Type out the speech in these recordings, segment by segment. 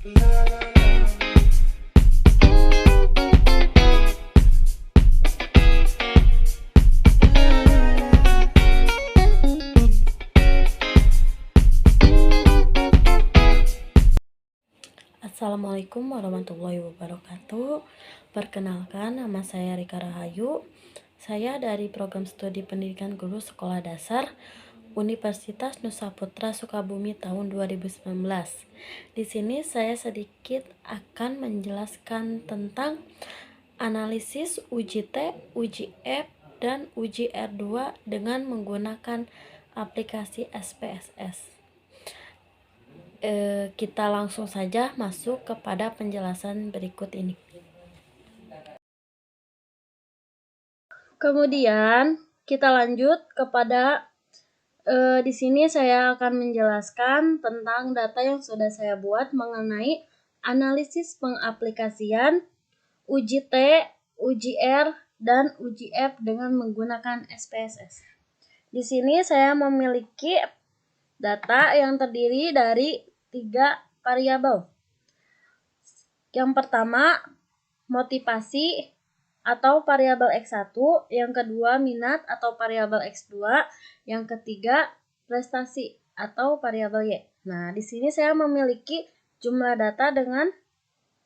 Assalamualaikum warahmatullahi wabarakatuh. Perkenalkan, nama saya Rika Rahayu. Saya dari Program Studi Pendidikan Guru Sekolah Dasar Universitas Nusa Putra Sukabumi tahun 2019. Di sini saya sedikit akan menjelaskan tentang analisis uji T, uji F, dan uji R2 dengan menggunakan aplikasi SPSS. Kita langsung saja masuk kepada penjelasan berikut ini. Kemudian kita lanjut kepada di sini saya akan menjelaskan tentang data yang sudah saya buat mengenai analisis pengaplikasian uji T, uji R, dan uji F dengan menggunakan SPSS. Di sini saya memiliki data yang terdiri dari 3 variabel. Yang pertama, motivasi atau variabel X1, yang kedua minat atau variabel X2, yang ketiga prestasi atau variabel Y. Nah, di sini saya memiliki jumlah data dengan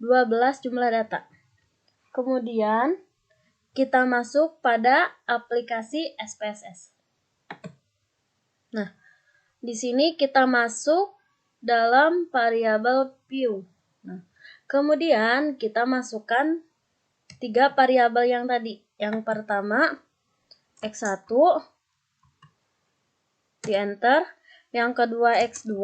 12 jumlah data. Kemudian kita masuk pada aplikasi SPSS. Nah, di sini kita masuk dalam variabel view. Nah, kemudian kita masukkan 3 variabel yang tadi. Yang pertama X1 di enter, yang kedua X2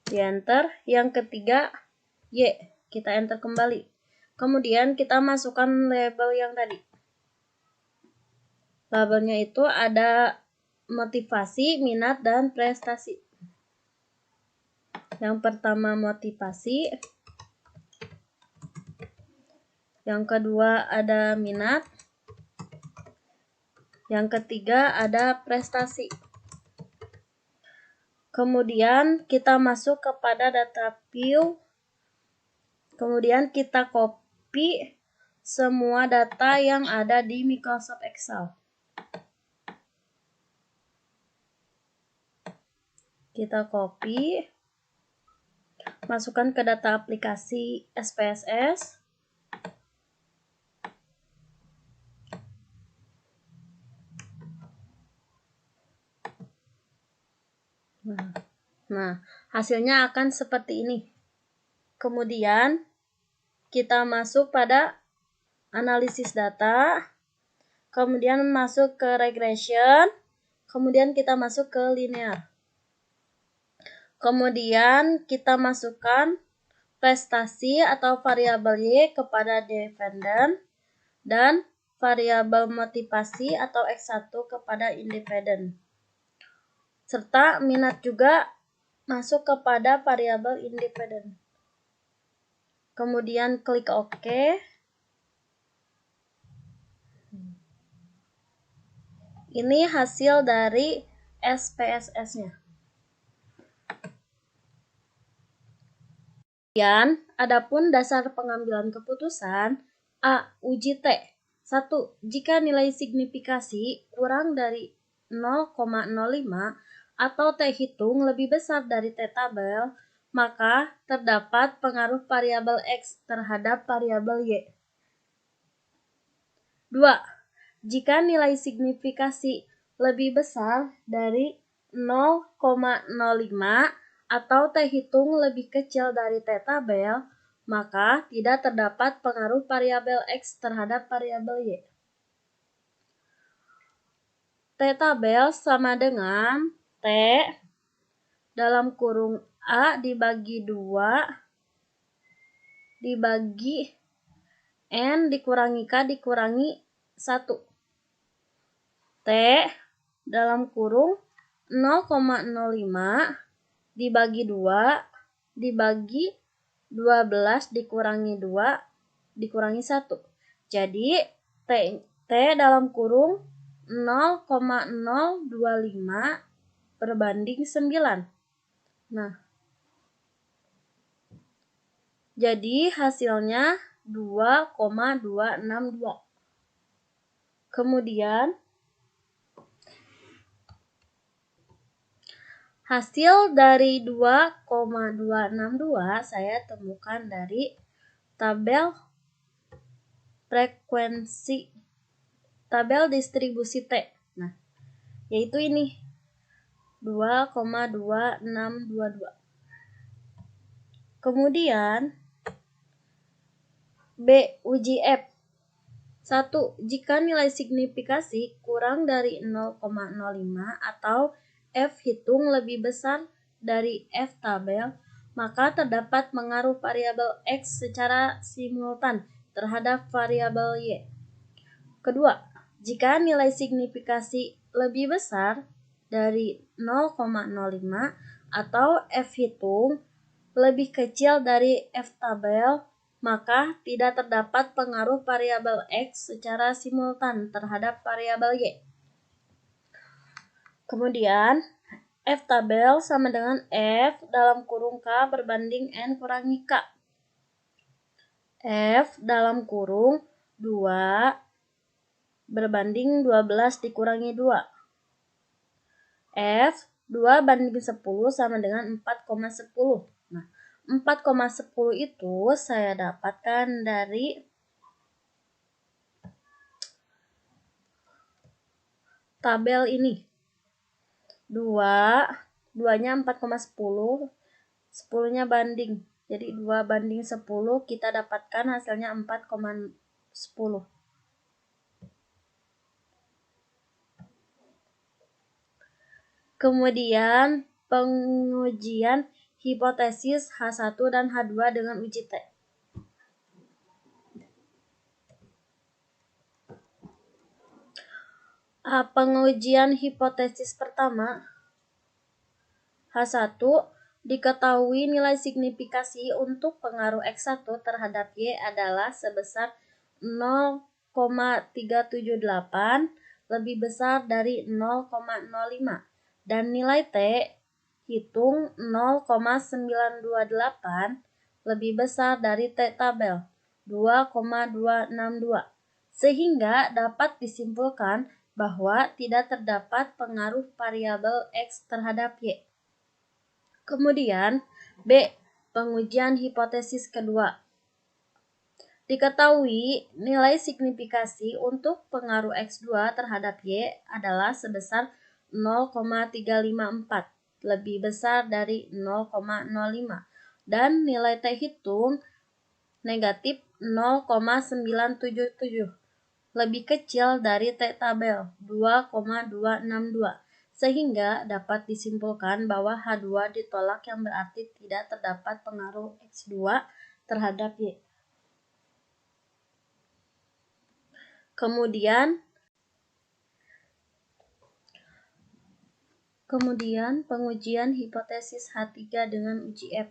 di enter, yang ketiga Y, kita enter kembali. Kemudian kita masukkan label yang tadi. Labelnya itu ada motivasi, minat, dan prestasi. Yang pertama motivasi, yang kedua ada minat, yang ketiga ada prestasi. Kemudian kita masuk kepada data view, kemudian kita copy semua data yang ada di Microsoft Excel. Kita copy, masukkan ke data aplikasi SPSS. Nah, hasilnya akan seperti ini. Kemudian kita masuk pada analisis data, kemudian masuk ke regression, kemudian kita masuk ke linear. Kemudian kita masukkan prestasi atau variabel Y kepada dependent dan variabel motivasi atau X1 kepada independent. Serta minat juga masuk kepada variabel independent. Kemudian klik OK. Ini hasil dari SPSS-nya. Kemudian, adapun dasar pengambilan keputusan A. Uji T. 1. Jika nilai signifikasi kurang dari 0,05 atau T hitung lebih besar dari T tabel, maka terdapat pengaruh variabel X terhadap variabel Y. 2. Jika nilai signifikasi lebih besar dari 0,05 atau T hitung lebih kecil dari T tabel, maka tidak terdapat pengaruh variabel X terhadap variabel Y. T tabel sama dengan T dalam kurung A dibagi 2 dibagi N dikurangi K dikurangi 1. T dalam kurung 0,05 dibagi 2 dibagi 12 dikurangi 2 dikurangi 1. Jadi T dalam kurung 0,025 berbanding 9. Nah, jadi hasilnya 2,262. Kemudian hasil dari 2,262 saya temukan dari tabel frekuensi, tabel distribusi T. Nah, yaitu ini 2,2622. Kemudian B. Uji F. 1. Jika nilai signifikasi kurang dari 0,05 atau F hitung lebih besar dari F tabel, maka terdapat pengaruh variabel X secara simultan terhadap variabel Y. Kedua, jika nilai signifikasi lebih besar dari 0,05 atau F hitung lebih kecil dari F tabel, maka tidak terdapat pengaruh variabel X secara simultan terhadap variabel Y. Kemudian, F tabel sama dengan F dalam kurung K berbanding N kurangi K. F dalam kurung 2 berbanding 12 dikurangi 2. F 2 banding 10 sama dengan 4,10. Nah, 4,10 itu saya dapatkan dari tabel ini. 2-nya 4,10, 10-nya banding. Jadi 2 banding 10 kita dapatkan hasilnya 4,10. Kemudian pengujian hipotesis H1 dan H2 dengan uji T. Pengujian hipotesis pertama, H1, diketahui nilai signifikasi untuk pengaruh X1 terhadap Y adalah sebesar 0,378 lebih besar dari 0,05 dan nilai T hitung 0,928 lebih besar dari T tabel 2,262, sehingga dapat disimpulkan bahwa tidak terdapat pengaruh variabel X terhadap Y. Kemudian, B. Pengujian hipotesis kedua. Diketahui nilai signifikasi untuk pengaruh X2 terhadap Y adalah sebesar 0,354, lebih besar dari 0,05, dan nilai T hitung negatif 0,977, lebih kecil dari T tabel 2,262. Sehingga dapat disimpulkan bahwa H2 ditolak yang berarti tidak terdapat pengaruh X2 terhadap Y. Kemudian pengujian hipotesis H3 dengan uji F.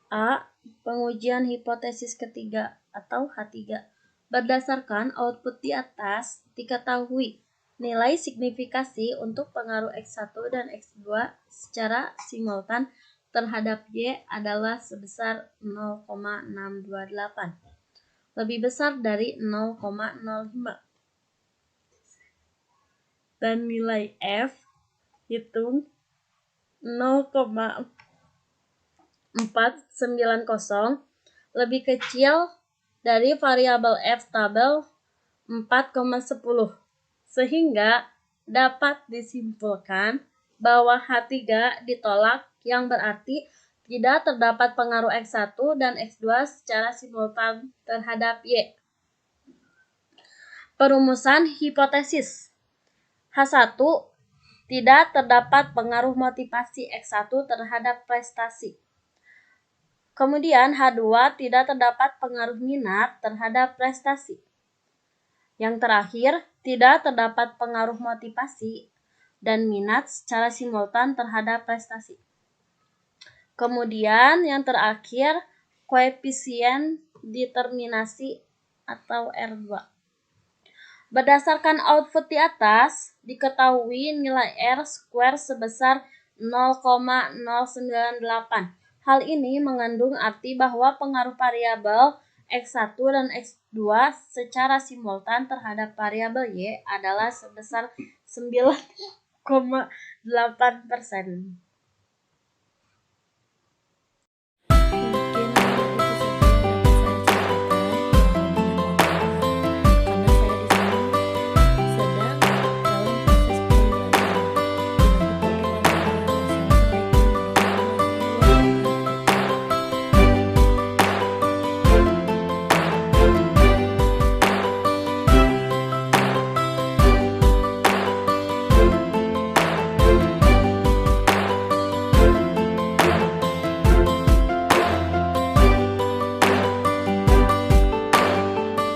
A. Pengujian hipotesis ketiga atau H3. Berdasarkan output di atas, diketahui nilai signifikasi untuk pengaruh X1 dan X2 secara simultan terhadap Y adalah sebesar 0,628, lebih besar dari 0,05. Dan nilai F hitung 0,490 lebih kecil dari variabel F tabel 4,10, sehingga dapat disimpulkan bahwa H3 ditolak yang berarti tidak terdapat pengaruh X1 dan X2 secara simultan terhadap Y. Perumusan hipotesis. H1, tidak terdapat pengaruh motivasi X1 terhadap prestasi. Kemudian H2, tidak terdapat pengaruh minat terhadap prestasi. Yang terakhir, tidak terdapat pengaruh motivasi dan minat secara simultan terhadap prestasi. Kemudian yang terakhir, koefisien determinasi atau R2. Berdasarkan output di atas, diketahui nilai R square sebesar 0,098. Hal ini mengandung arti bahwa pengaruh variabel X1 dan X2 secara simultan terhadap variabel Y adalah sebesar 9,8%.